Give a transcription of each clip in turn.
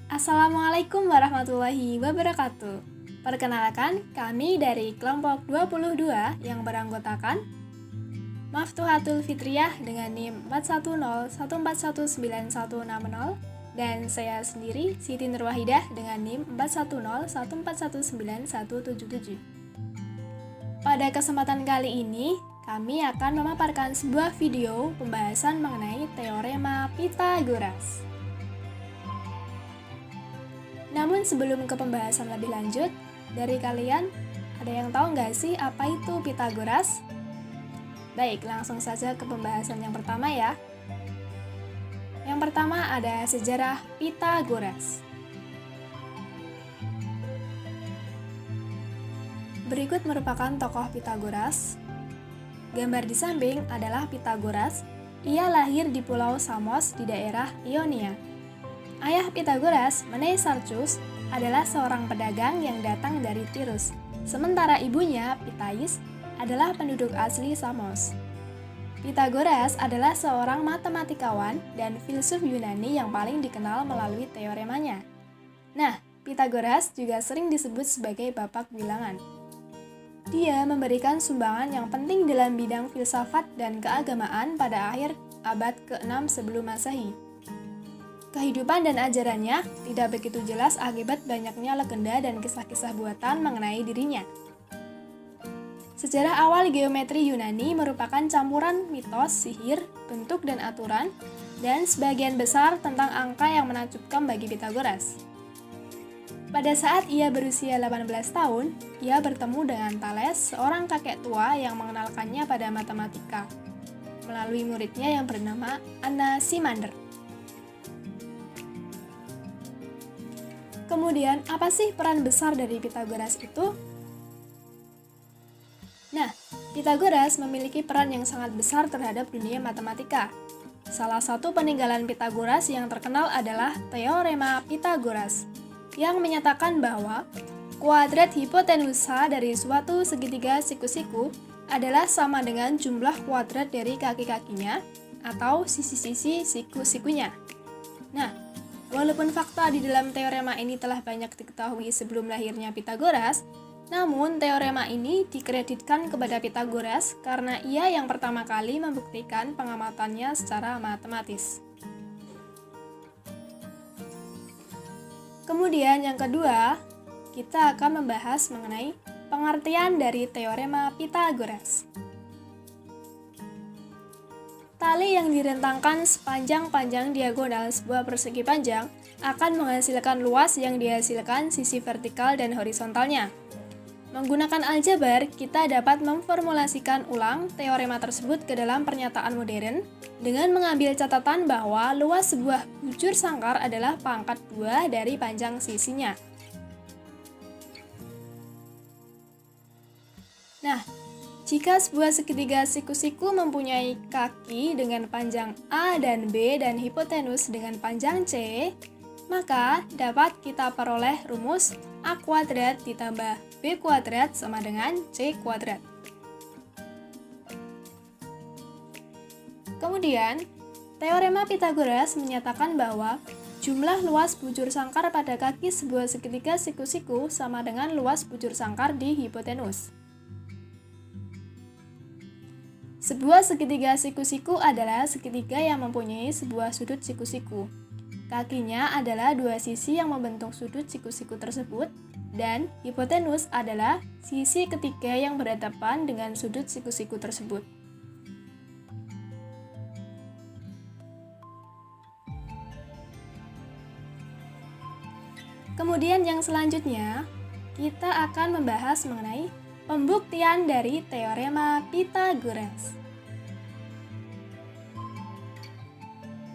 Assalamualaikum warahmatullahi wabarakatuh. Perkenalkan, kami dari kelompok 22 yang beranggotakan Maftuhatul Fitriyah dengan NIM 410141910 dan saya sendiri Siti Nurwahidah dengan NIM 410141917. Pada kesempatan kali ini, kami akan memaparkan sebuah video pembahasan mengenai teorema Pythagoras. Namun sebelum ke pembahasan lebih lanjut, dari kalian ada yang tahu nggak sih apa itu Pythagoras? Baik, langsung saja ke pembahasan yang pertama ya. Yang pertama ada sejarah Pythagoras. Berikut merupakan tokoh Pythagoras. Gambar di samping adalah Pythagoras. Ia lahir di Pulau Samos di daerah Ionia. Ayah Pythagoras, Mnesarchus, adalah seorang pedagang yang datang dari Tirus, sementara ibunya, Pythais, adalah penduduk asli Samos. Pythagoras adalah seorang matematikawan dan filsuf Yunani yang paling dikenal melalui teoremanya. Nah, Pythagoras juga sering disebut sebagai bapak bilangan. Dia memberikan sumbangan yang penting dalam bidang filsafat dan keagamaan pada akhir abad ke-6 sebelum Masehi. Kehidupan dan ajarannya tidak begitu jelas akibat banyaknya legenda dan kisah-kisah buatan mengenai dirinya. Sejarah awal geometri Yunani merupakan campuran mitos, sihir, bentuk dan aturan, dan sebagian besar tentang angka yang menakjubkan bagi Pythagoras. Pada saat ia berusia 18 tahun, ia bertemu dengan Thales, seorang kakek tua yang mengenalkannya pada matematika, melalui muridnya yang bernama Anaximander. Kemudian, apa sih peran besar dari Pythagoras itu? Nah, Pythagoras memiliki peran yang sangat besar terhadap dunia matematika. Salah satu peninggalan Pythagoras yang terkenal adalah teorema Pythagoras, yang menyatakan bahwa kuadrat hipotenusa dari suatu segitiga siku-siku adalah sama dengan jumlah kuadrat dari kaki-kakinya atau sisi-sisi siku-sikunya. Nah, walaupun fakta di dalam teorema ini telah banyak diketahui sebelum lahirnya Pythagoras, namun teorema ini dikreditkan kepada Pythagoras karena ia yang pertama kali membuktikan pengamatannya secara matematis. Kemudian yang kedua, kita akan membahas mengenai pengertian dari teorema Pythagoras. Tali yang direntangkan sepanjang panjang diagonal sebuah persegi panjang akan menghasilkan luas yang dihasilkan sisi vertikal dan horizontalnya. Menggunakan aljabar, kita dapat memformulasikan ulang teorema tersebut ke dalam pernyataan modern dengan mengambil catatan bahwa luas sebuah bujur sangkar adalah pangkat 2 dari panjang sisinya. Nah, jika sebuah segitiga siku-siku mempunyai kaki dengan panjang A dan B dan hipotenus dengan panjang C, maka dapat kita peroleh rumus A kuadrat ditambah B kuadrat sama dengan C kuadrat. Kemudian, teorema Pythagoras menyatakan bahwa jumlah luas bujur sangkar pada kaki sebuah segitiga siku-siku sama dengan luas bujur sangkar di hipotenus. Sebuah segitiga siku-siku adalah segitiga yang mempunyai sebuah sudut siku-siku. Kakinya adalah dua sisi yang membentuk sudut siku-siku tersebut, dan hipotenus adalah sisi ketiga yang berhadapan dengan sudut siku-siku tersebut. Kemudian yang selanjutnya, kita akan membahas mengenai pembuktian dari teorema Pythagoras.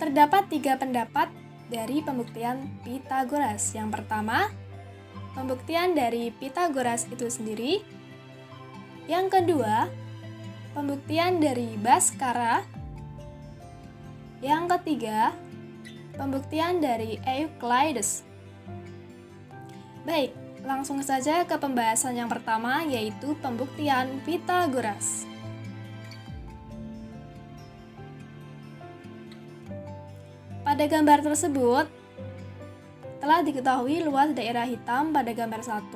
Terdapat 3 pendapat dari pembuktian Pythagoras. Yang pertama, pembuktian dari Pythagoras itu sendiri. Yang kedua, pembuktian dari Bhaskara. Yang ketiga, pembuktian dari Euclides. Baik, langsung saja ke pembahasan yang pertama, yaitu pembuktian Pythagoras. Pada gambar tersebut, telah diketahui luas daerah hitam pada gambar 1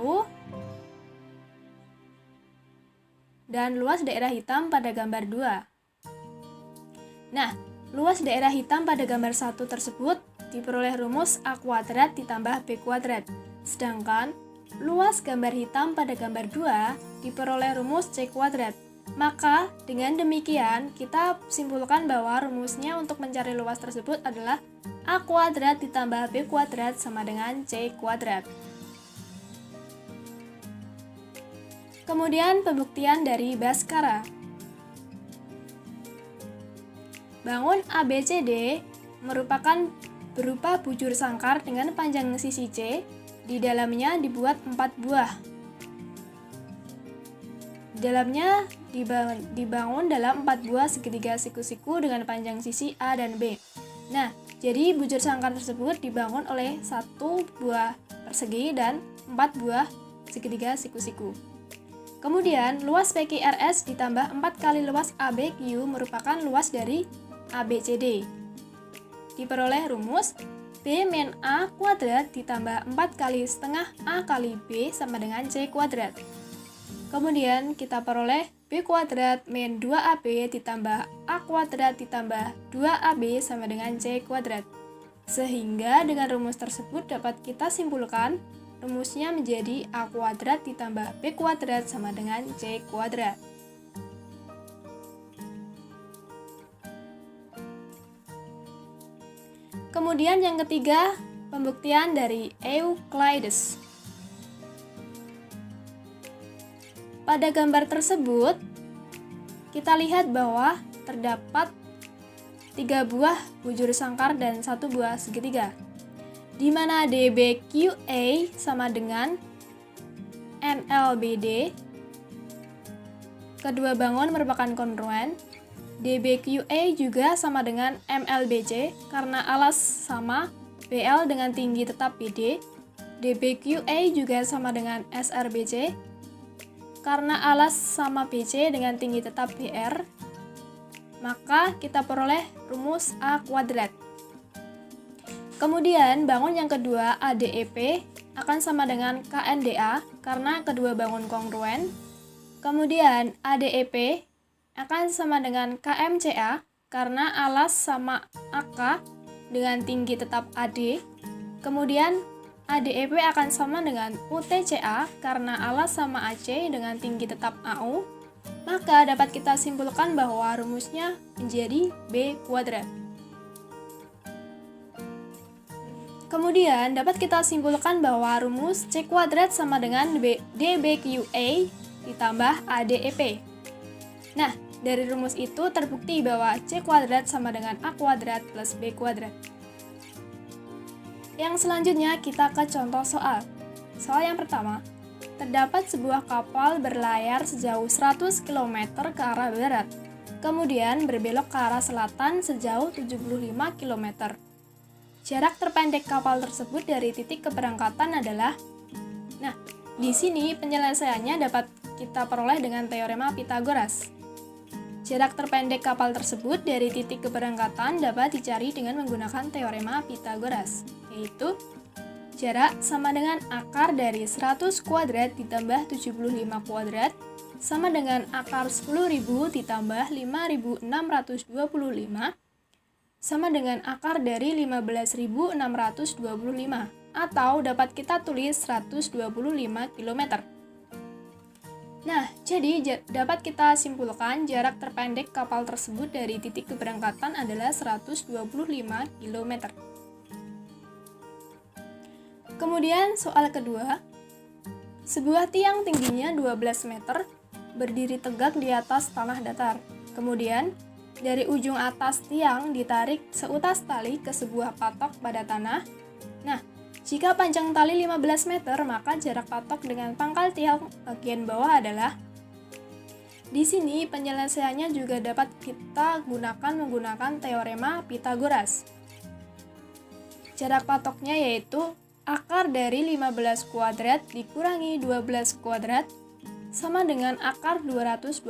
dan luas daerah hitam pada gambar 2. Nah, luas daerah hitam pada gambar 1 tersebut diperoleh rumus A kuadrat ditambah B kuadrat. Sedangkan luas gambar hitam pada gambar 2 diperoleh rumus C kuadrat. Maka dengan demikian kita simpulkan bahwa rumusnya untuk mencari luas tersebut adalah A kuadrat ditambah B kuadrat sama dengan C kuadrat. Kemudian pembuktian dari Bhaskara. Bangun ABCD merupakan berupa bujur sangkar dengan panjang sisi C, di dalamnya dibuat 4 buah. Di dalamnya dibangun dalam 4 buah segitiga siku-siku dengan panjang sisi A dan B. Nah, jadi bujur sangkar tersebut dibangun oleh 1 buah persegi dan 4 buah segitiga siku-siku. Kemudian, luas PQRS ditambah 4 kali luas ABQ merupakan luas dari ABCD. Diperoleh rumus B min A kuadrat ditambah 4 kali setengah A kali B sama dengan C kuadrat. Kemudian kita peroleh B kuadrat min 2AB ditambah A kuadrat ditambah 2AB sama dengan C kuadrat. Sehingga dengan rumus tersebut dapat kita simpulkan rumusnya menjadi A kuadrat ditambah B kuadrat sama dengan C kuadrat. Kemudian yang ketiga, pembuktian dari Euclides. Pada gambar tersebut, kita lihat bahwa terdapat 3 buah bujur sangkar dan 1 buah segitiga, di mana DBQA sama dengan MLBD. Kedua bangun merupakan kongruen. DBQA juga sama dengan MLBC karena alas sama BL dengan tinggi tetap BD. DBQA juga sama dengan SRBC karena alas sama BC dengan tinggi tetap BR. Maka kita peroleh rumus A kuadrat. Kemudian bangun yang kedua ADEP akan sama dengan KNDA karena kedua bangun kongruen. Kemudian ADEP akan sama dengan KMCA karena alas sama AK dengan tinggi tetap AD. Kemudian ADEP akan sama dengan UTCA karena alas sama AC dengan tinggi tetap AU. Maka dapat kita simpulkan bahwa rumusnya menjadi B kuadrat. Kemudian dapat kita simpulkan bahwa rumus C kuadrat sama dengan DBQA ditambah ADEP. Nah, dari rumus itu terbukti bahwa C kuadrat sama dengan A kuadrat plus B kuadrat. Yang selanjutnya kita ke contoh soal. Soal yang pertama, terdapat sebuah kapal berlayar sejauh 100 km ke arah barat, kemudian berbelok ke arah selatan sejauh 75 km. Jarak terpendek kapal tersebut dari titik keberangkatan adalah. Nah, di sini penyelesaiannya dapat kita peroleh dengan teorema Pythagoras. Jarak terpendek kapal tersebut dari titik keberangkatan dapat dicari dengan menggunakan teorema Pythagoras, yaitu jarak sama dengan akar dari 100 kuadrat ditambah 75 kuadrat sama dengan akar 10.000 ditambah 5.625 sama dengan akar dari 15.625 atau dapat kita tulis 125 km. Nah, jadi dapat kita simpulkan jarak terpendek kapal tersebut dari titik keberangkatan adalah 125 km. Kemudian soal kedua, sebuah tiang tingginya 12 meter berdiri tegak di atas tanah datar. Kemudian, dari ujung atas tiang ditarik seutas tali ke sebuah patok pada tanah. Nah, jika panjang tali 15 meter, maka jarak patok dengan pangkal tiang bagian bawah adalah. Di sini penyelesaiannya juga dapat kita gunakan menggunakan teorema Pythagoras. Jarak patoknya yaitu akar dari 15 kuadrat dikurangi 12 kuadrat sama dengan akar 225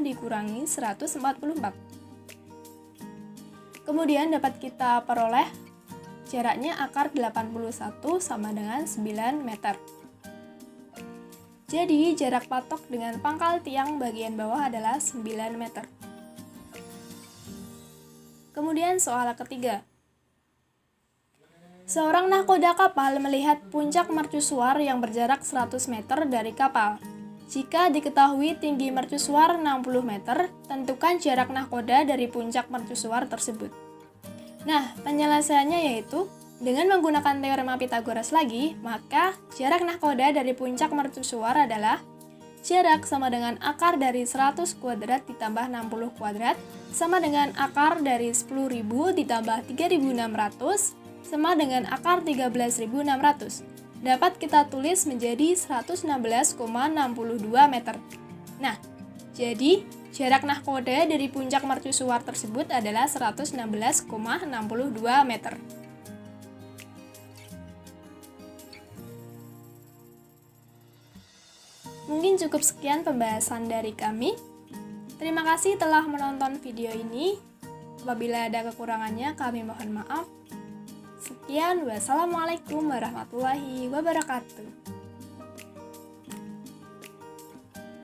dikurangi 144. Kemudian dapat kita peroleh jaraknya akar 81 sama dengan 9 meter. Jadi, jarak patok dengan pangkal tiang bagian bawah adalah 9 meter. Kemudian soal ketiga. Seorang nahkoda kapal melihat puncak mercusuar yang berjarak 100 meter dari kapal. Jika diketahui tinggi mercusuar 60 meter, tentukan jarak nahkoda dari puncak mercusuar tersebut. Nah, penyelesaiannya yaitu dengan menggunakan teorema Pythagoras lagi, maka jarak nahkoda dari puncak mercusuar adalah jarak sama dengan akar dari 100 kuadrat ditambah 60 kuadrat sama dengan akar dari 10.000 ditambah 3.600 sama dengan akar 13.600. Dapat kita tulis menjadi 116,62 meter. Nah, jadi jarak nahkoda dari puncak mercusuar tersebut adalah 116,62 meter. Mungkin cukup sekian pembahasan dari kami. Terima kasih telah menonton video ini. Apabila ada kekurangannya, kami mohon maaf. Sekian, wassalamualaikum warahmatullahi wabarakatuh.